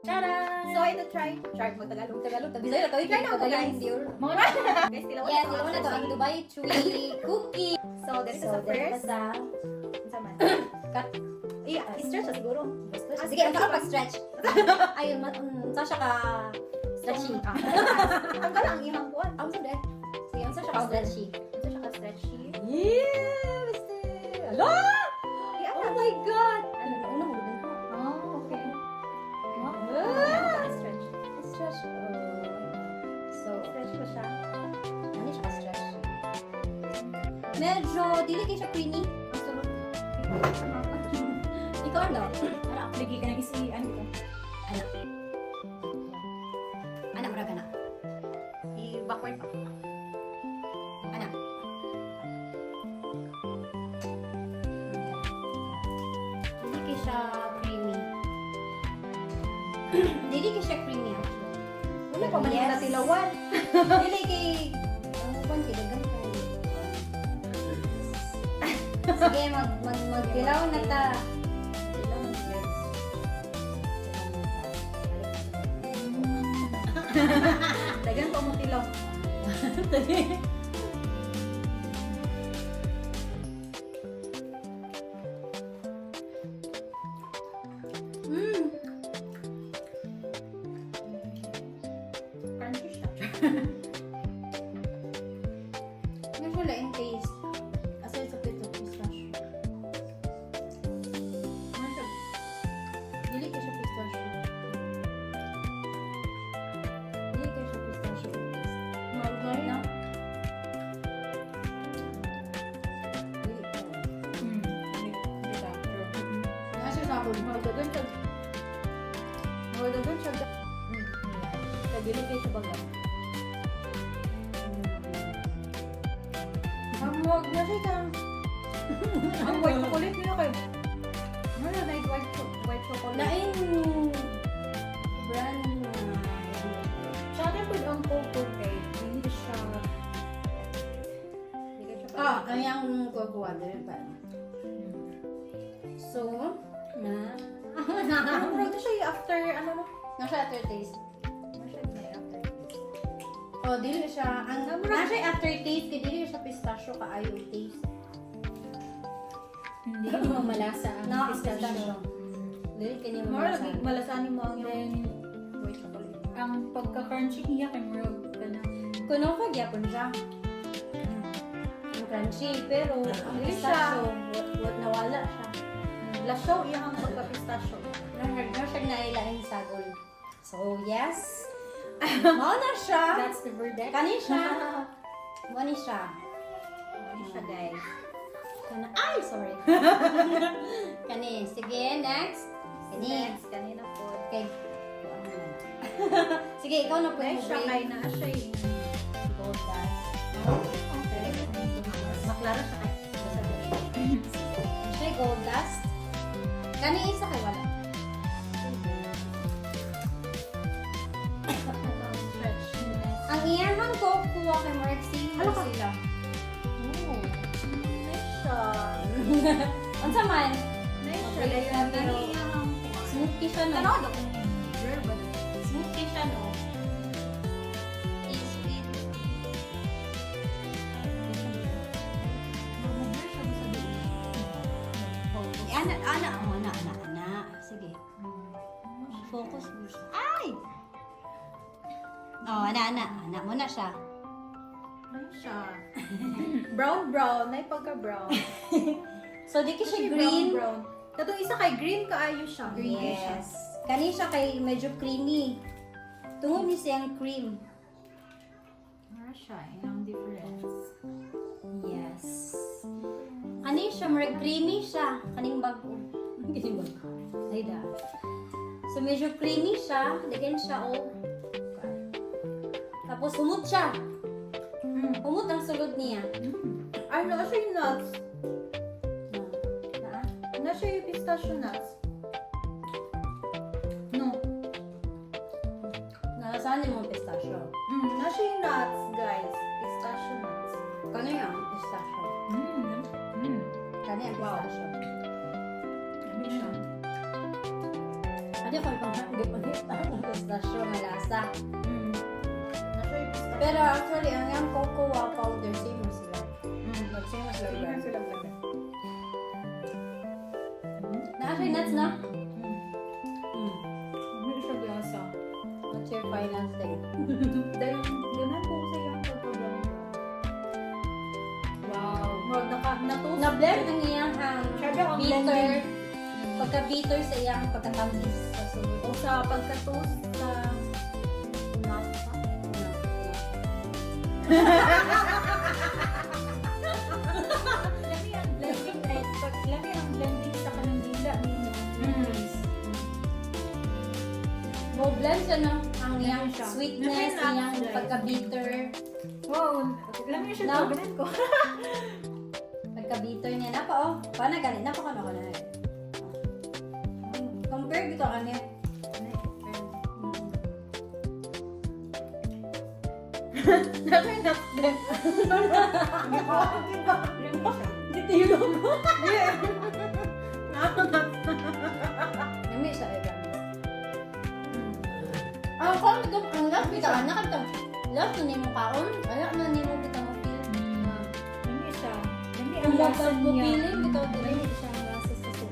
Charan! So, ito try. Try mo Tagalog. Bisaya tawid Try na ako, guys. Mga na. Guys, tilawan Yes, ako. ito na to ang Dubai Chewy Cookie. So, ganito sa dito first. sa Sa man. cut. I-stretch na siguro. Sige, ang pag-stretch. Ayun, sasya ka stretchy. Tanggal ang iyang buwan. Ang sabi. Sige, ang sasya ka stretchy. Ito siya ka-stretchy. Yeah! Hello! Oh my God! Ano, una mo din. Oh, okay. Ah! Stretch. Stretch. So, Stretch ko siya. ano siya ka-stretch? Medyo, dili kayo siya creamy. Ikaw no? Ano, lagi ka nag-isi, ano ito? Anak. Anak, mura ka na. I-backward pa. Anak. Dili kayo siya creamy. Dili kayo siya creamy actually. Wala pa man Yes. yung natilawan. Dili kay... Ang upan sila, ganun kayo. Sige, magdilaw na ta. Dagan pa mo tilaw. Mm. Crunchy siya. Medyo lain taste. Aside sa pito, pistachio. Ano siya? Dili ka siya pistachio. Dili ka siya pistachio. Marunong na? Dili ka. Hindi ka. Nasa sa ako. Magdagan siya. Magdagan siya. Kaya dili kayo siya baga. Huwag na siya ka. Ang white chocolate nila kayo. Ano na white chocolate? Lain brand na Sana po ang cocoa cake. Hindi siya. Hindi ka siya ang yung kukuha din pa. So, na Ano ito siya after ano no? nasa aftertaste. Ano siya after? Oh, dili siya ang nasa aftertaste kay dili siya pistachio kaayo taste. Hindi mo malasa ang pistachio. Dili kanya More malasa. lagi malasanin mo ang Then, yung white chocolate. ang pagka-crunchy niya kay Murag ka ng Kuno pa gyapon siya. Ang crunchy pero ang Dili pistachio what nawala siya. Lasyaw iyang pagka-pistachio. Nasa nailain sagol. So, yes. Mao na siya. that's the verdict. Kani siya. Kani siya. Ano siya guys? Kana ay sorry. Kani sige next. Kani. Next, kanina po. Okay. Sige, ikaw na po Guys, siya kay na siya eh. gold dust. Okay. Maklara siya kay. Siya gold dust. Kani isa kay wala. Stretch. Ang iyahang ko kuha kay Marcy. Ano ka? Sila. Nice siya. Unsa man? Nice siya. Okay, Layer pero iyang. smoky siya no. Tanaw daw. Rare ba na? Smoky siya no. Sweet. Ana. Sige. Focus mo siya. Ay! Oh, ana mo na siya. Nice siya. Brown. May pagka-brown. So, di ka siya Kasi green. Brown. Katong isa kay green kaayo siya. Green siya. Yes. Kani siya kay medyo creamy. Tungod ni siyang cream. Mara siya. Ang difference. Yes. Kani siya, more creamy siya. Kaning bago. Kaning bago. Ay da. So, medyo creamy siya. Lagyan siya, oh. Tapos, humot siya. Humot ang sulod niya. Ay, nasa siya yung nuts. Na? Nasa yung pistachio nuts. No. Nalasahan niyo mga pistachio. Nasa yung nuts, guys. Pistachio nuts. Kano yung pistachio? Kano yung Wow. pistachio? Ano siya? Adi ko pang hindi pa ang pistasyo nga lasa. Nasa yung pistachio. Pero actually, ang yung cocoa powder, same sila. Same as like that. Sila ba? Naka nuts na? Hindi siya glasa. What's your final thing? Dahil ganun po sa iyang pagpagawa. Wow. Murag natus. Na-blend ang iyang Sabi ang bitter. blending. Pagka-bitter sa iyang pagkatamis sa sulod. O sa pagka-toast sa unasa. Lami ang blending right. Lami ang blending sa kanang dila ni mo. Mo blend siya no? Ang iyang siya. sweetness, Lami iyang nuts, pagka-bitter. Wow, lami siya No? to. Ganun ko. Pagka-bitter niya. Napa oh. Paano ganit? Napa ka na ka na. Compare dito kanya. Lami nuts din. Lami siya. Ditilo ko. Yeah. Nuts. Yumi siya eh. Ah, kung ito, ang last bita ka, nakita. Last na nimo kaon, kaya na nimo bita mo feel. Lami siya. Lami ang Kung lasa mo niya. feeling, bitaw dire. Lami siya ang lasa sa imo.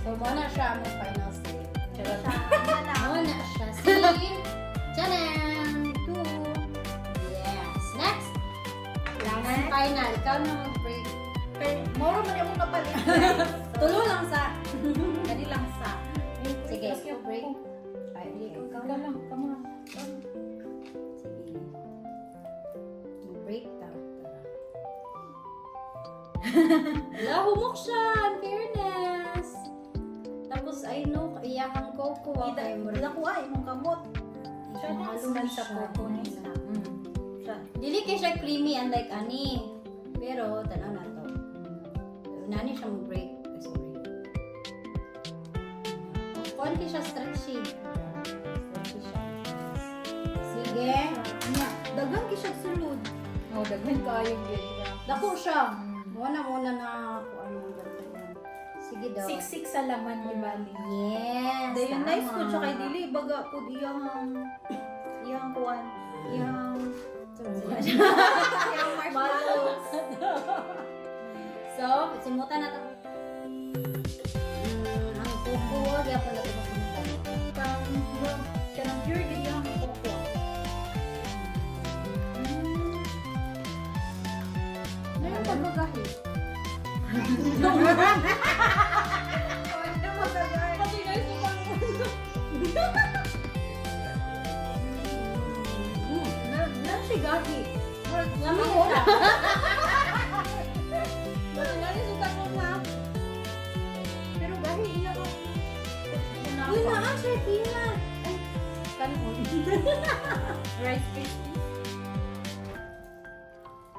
So, muna siya ang final say. Charot. Muna siya. See? Tchanan! Ito. Yes. Next. Last and final. Ikaw na mag-break. Moro man yung mga palit. Tulo lang sa. Kani lang sa. Sige, break. Ay, ikaw Ikaw na. lang, come on. Sige. Break ta. Wala, humok siya. In fairness. Tapos, I know, iyakang cocoa. Kaya mo rin. Wala ko ay mong kamot. Siya na Mahalo sa siya. coco niya. Siya. Dili kay siya creamy unlike ani. Pero, tanaw na to. Nani siya mag-break. Ay, sorry. Kuhan kay siya stretchy. Stretchy siya. Sige. Nya, dagang ki siya sulod. Oh, daghan kayo gid. Dako siya. Muna na kuan mo ganito yan. Sige daw. Siksik sa laman ni Bali. Yes. Dahil tama. nice ko siya kay dili baga pud iyang kuan. Iyang marshmallows. So, simutan na to. Ang cocoa, gyapon na ito simutan. Kanang pure gid iyang cocoa. Meron pa magahi. Kasi guys, Na siya gahi. Lamig siya. Nani suka ko na. Pero gahi iyang Uy, naa siya, Tina. Ay, kanon. Rice Krispies.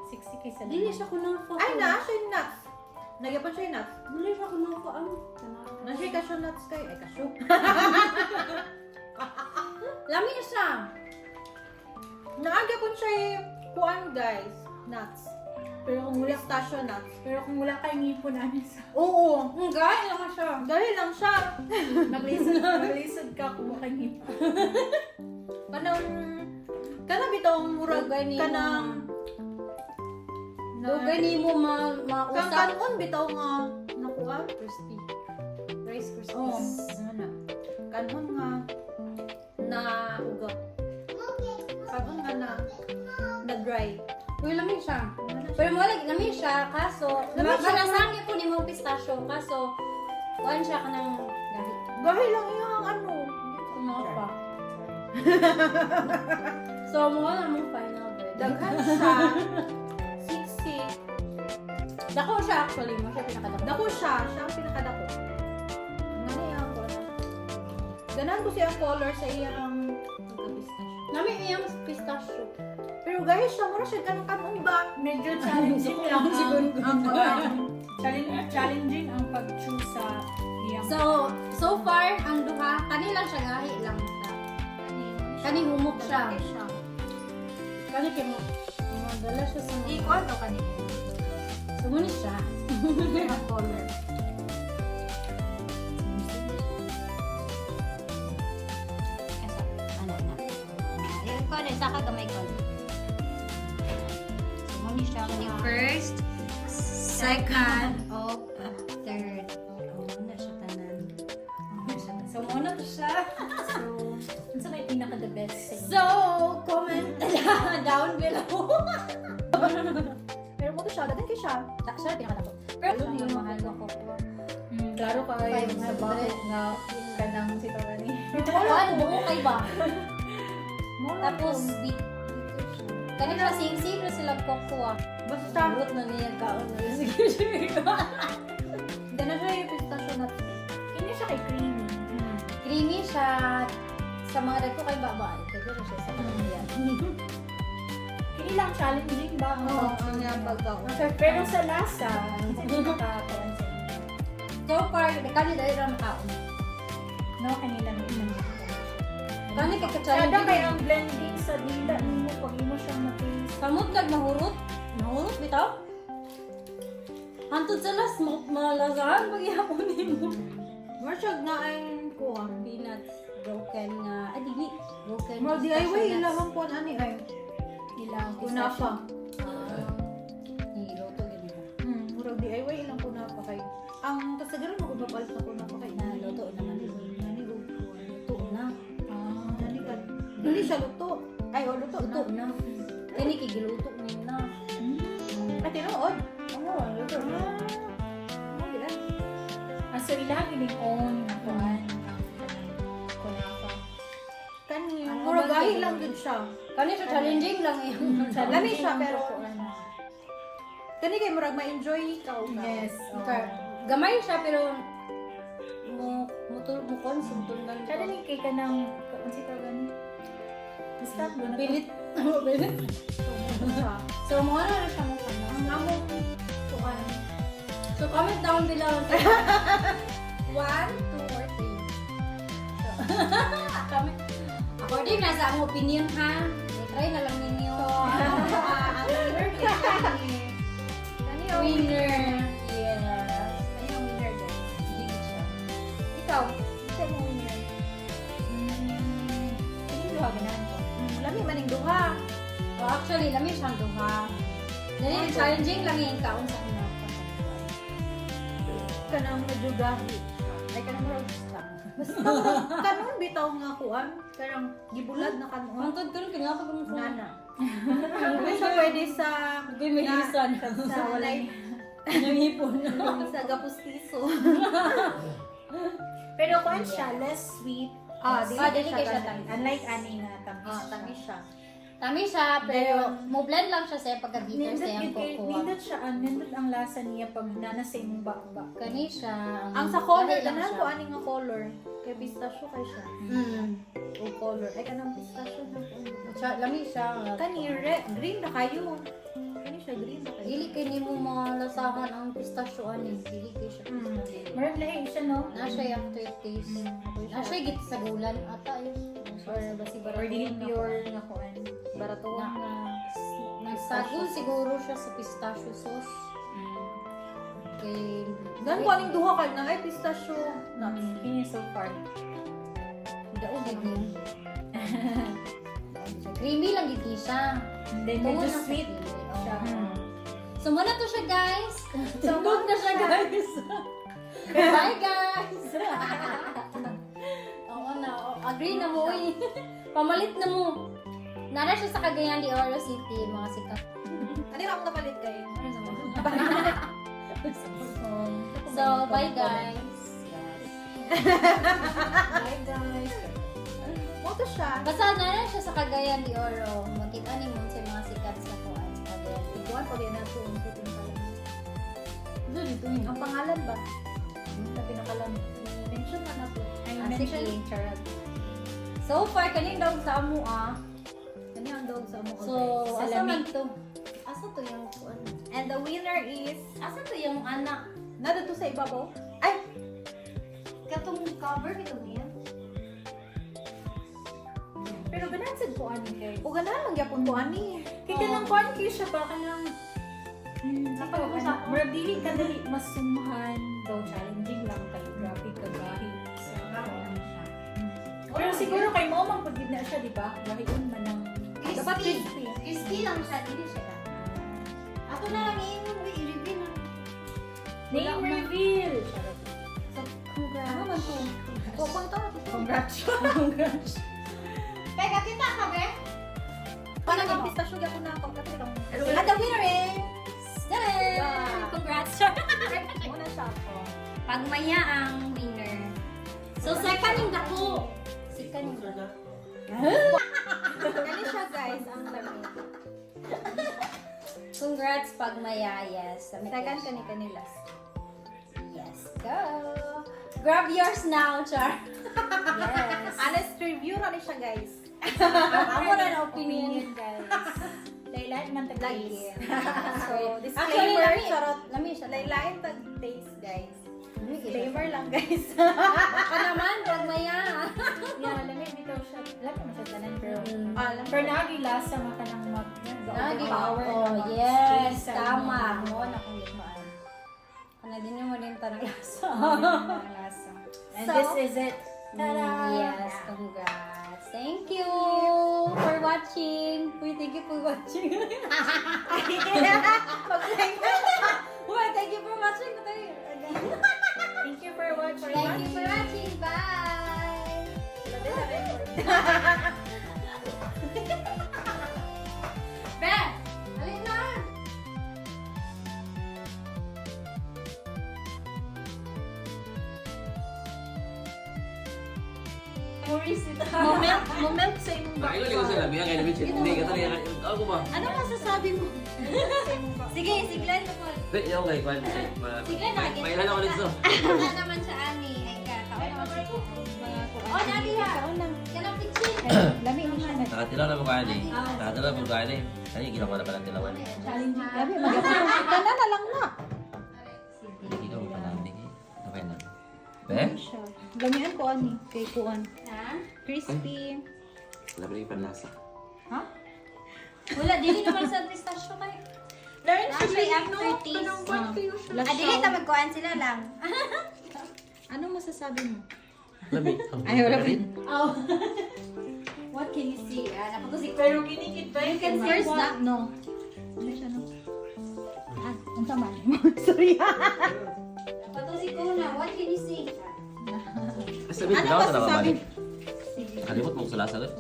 Siksik sa laman. Dili siya kunang pa. Ay na siya yung nuts. Nagyapan siya yung nuts. Dili siya kunang pa. Ano? Na siya cashew nuts kay ay cashew. Lamig siya. Naagya po siya yung kuan guys. Nuts. Pero kung wala Pistachio nuts. pero kung wala kay ngipon ani sa Oo. Gaya lang siya. Dahil lang siya. maglisod ka kung wala kay ngipon. Kanang bitong murag Dugay ni kanang Dugay ni mo mausap. kanon bitaw nga nakuha. Crispy. Rice crispy. Oo. Ano? Kanon nga na ugaw. Kanon nga na dry. Uy, lamig siya. Pero mo lamig siya, kaso, Lamig siya. manasangi po ni mo pistachio, kaso, kuhan siya ka ng gahi. Dahil lang yung ano. Kumawa pa. So, mo na mong final verdict. Daghan siya. Siksi. Dako siya actually, mo siya pinakadako. Dako siya. Siya ang pinakadako. Ano yung color? Ganahan ko siyang color sa iyang pagka-pistachio. Lamig iyang pistachio. Pero guys, siya mura siya ganang kanon ba? Medyo challenging lang Ang challenging ang pag-choose sa iyang So far, ang duha, kanilang siya gahi lang siya. Kani humok siya. Kani kay mo. Dala siya sa Di ko ano kanina. Sumuni siya. Ang color. ko na isa ka gamay ko. So mo ni siya ni first, second, o third. Muna siya tanan. So, muna to siya. So, ano may pinaka the best sa inyo? So, comment down below. Pero mo to siya, dadan kay siya. Siya pinakadako. Pero Ano yung yun? mahal ko. Klaro ka kayo sa 500. bakit nga kanang si Tawani. Ano, buko kay ba? Tapos, Tapos, kanina sing-sing na sila kokuha. basta, Burot na niya kaon na sige. hindi na siya yung pistachio nut. Hindi siya kay creamy. Creamy siya. Sa mga dagko kay baba. Ito na siya sa kanila. Hindi lang challenging ba? Oo, ang yung pagkaw. Pero sa lasa, hindi nakakaon sa inyo. So far, kanina dahil lang kaon. No, kanila na ilang. Kani kay Kada ka-challenge. kay ang blending sa dila nimo pag imo siyang ma-taste. Kamot lag mahurot. Mahurot bitaw. Hantod sa las malasahan pag ihapon nimo. Marsyag na ay kuha. Peanuts broken nga. Dili broken. Mo pistachio DIY nuts. ilahang po ani ay. Ilang Kunapa. Niluto ganito. Murag DIY ilang kunapa kay. Ang kasagaran mo ko babalit na kunapa kay. Na luto naman. Nani og Luto na. nani ka. Dili siya luto. Ay, o luto Luto na. na. Kani kay giluto niyo na. Ay, tinuod. Oo, luto na. So ilang gining own na kuan ang kunapa. Kani, Ano murag ba gahi yun? lang gud siya. Kani siya challenging lang eh. Lami siya, pero kuan. kani kay murag ma-enjoy ikaw ka. Yes. Okay. Gamay siya pero mo konsumtunan. Kada ni kay kanang kuan si Tawani. Basta do na Pilit. Pilit. Siya. So mo na siya mo kana. Ang among kuan. So comment down below. 1, 2 or 3. Comment. According na sa among opinion ha. I-try na lang ninyo. Ang winner kay kani o Winner. Yes. Kani ang winner guys. Hindi siya. Ikaw, isa mo winner. Kini duha ganahan ko. Lami maning duha. Oh, actually, lami siyang duha. Dali, challenging lang yung kaon sa kunapa. Kanang medyo gahi. Ay, kanang murag lang. Basta kanon bitaw nga kuan. Karang gibulad na kanon. Hangtod ko rin kinapa ko mo Nana. Hindi siya pwede sa Hindi may lisan. sa walay Yung hipon. sa gapustiso. Pero kuan siya less sweet. dili kay siya tamis. Unlike ani nga tamis. Tamis siya. Tamis siya, pero mo blend lang siya sa pagka-bitter sa yung Nindot cocoa. siya, nindot ang lasa niya pag nanasa imong bakba. Kani siya. Ang sa color dahil lang tanan siya. ko ani nga color. Kay pistachio kay siya. O color. Ay kanang pistachio na ko. Lami siya. Kani red, green na kayo. Kani siya green na kayo. Dili kay nimo malasahan ang pistachio ani. Dili kay siya pistachio. Marag lahi siya, no? Na siya yung aftertaste. Na siya git sa gulan ata yun. Or basi Or dili pure na kuan. baratuan Na- na. Nagsagol siguro siya sa pistachio sauce. Kay Dan ko aning duha kay na ay pistachio nuts. Kini so far. daog gid. Creamy lang gid siya. And then medyo sweet siya. So muna to siya guys. So muna na siya guys. Bye guys. Oo na. Agree na mo eh. Pamalit na mo. Nara siya sa Cagayan de Oro City, mga sikat. Ano yung ako napalit kay? Ano sa mga? So, bye guys. Bye guys. Mo to siya. Basta nara siya sa Cagayan de Oro. Makita ni mo sa mga sikat sa kuan sa Cagayan de Oro. Kuan pag yan nato ang puting pala. Dito yun. Ang pangalan ba? Na pinakalan. Mention na na po. Sige, charot. So far, kaning daw sa amo Kani ang dog sa mo. So, asa man to? Asa to yung kuan? And the winner is Asa to yung anak? nada to sa ibabaw. Ay, Katong cover ito niya. Pero ganahan sad ko ani guys. o ganahan lang gyapon ko ani. Kaya kanang kuan kayo siya ba kanang Napag-usap ko. Murag dili ka dali masumahan daw challenging lang kay grabe ka gahi sa Ano siya? Pero siguro kay mo man pud gid na siya, di ba? Gahion man ang Dapat crispy. Crispy lang siya, hindi siya. Ako na lang i-review na. Name reveal. So, congrats. Ano man to? Kupang to. Congrats. Congrats. Teka, kita ka, be? Parang ang pistachio ako na ako. At the winner is... Tadaan! Wow. Congrats! Muna siya ako. Pagmaya ang winner. So, second yung dako. Second yung dako. Ganun siya guys, ang lami. Congrats, Pagmaya. Yes. Second kanila. Yes, go! Grab yours now, Char. Yes. Honest review na siya guys. Ako na na opinion. guys. Laylain man Lagi. tag-taste. So, Actually, disclaimer, lami. charot. Lami siya. Laylain tag-taste guys. Lami, Disclaimer lang guys. Ka naman, Pagmaya. Yeah, lamig bitaw siya. Lamig mo siya tanan pero Alam pero nagilasa maka nang mag Lagi power Oh, yes. Tama. Mo na kung gituan. Ano din mo din tanong lasa. lasa. And So, this is it. Ta-da! Yes, congrats. Thank you for watching. Uy, thank you for watching. Uy, thank you for watching. Thank you for watching. Thank you for watching. Bye. Be, alin na. Moment sa imong Ay, ko sa labi kay David hindi ka tali ako ba? Ano masasabi mo? Sige, siglan mo po. Wait, yo kay kwan. Sige na, May ilan ako dito. Wala naman sa ani. Ay ka, kaon naman sa Oh, nali ha. Kanang pitchin. Lami mo siya. Nakatilaw na mo kain eh. Nakatilaw mo kain eh. Ano yung ginawa na pala tilawan? Challenge. Labi, mag-approve ka na lang na. Hindi ginawa pa namin eh. Okay na. Be? Gamihan ko ani, kay kuan. Ha? Crispy. Wala pa rin panlasa. Ha? Wala, dili naman sa pistachio kay. Learn Actually, aftertaste. Lasa. Dili ta magkuhan sila lang. Anong masasabi mo? Lami. Ay, wala pa. Oh. What can you see? Napunto si Pero kinikit pa. You can see First what? na, no. Ano siya, no? Ah, ang sama. Sorry. Napunto si Kuna. What can you see? Sabi Ano daw sa masasabi? nakabalik. Kalimot mo sa lasa rin.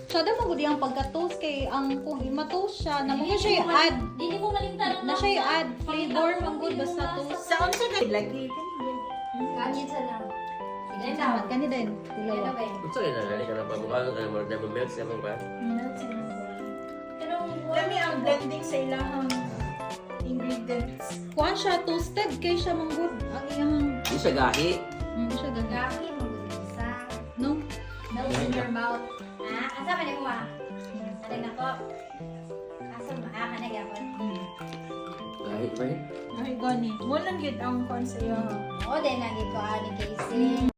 Siya daw magudi ang pagka-toast kay ang kung ima-toast siya, na mo siya i-add. Dili mo malintan. Na siya i-add flavor mong good basta toast. Sa unsa ka lagi? Ganyan sa lang. Sige na. Salamat kani din. Ano Dilawa. ba yun? Kung sa'yo na, ka na pagmukha ka na mga diamond milk siya mong pa. Kami ang blending sa ilang ingredients. Kuan siya toasted kay siya mong good. Ang iyang Hindi siya gahi. siya ganda. Gagi mo isa. No. Melt in your mouth. Asa man mo ah? Ano na ko? Asa mo? Kanagapon. Gahi ba yun? Ay, gani. Mo lang gid ang kon sa iyo. O, din lagi ko ani Casey.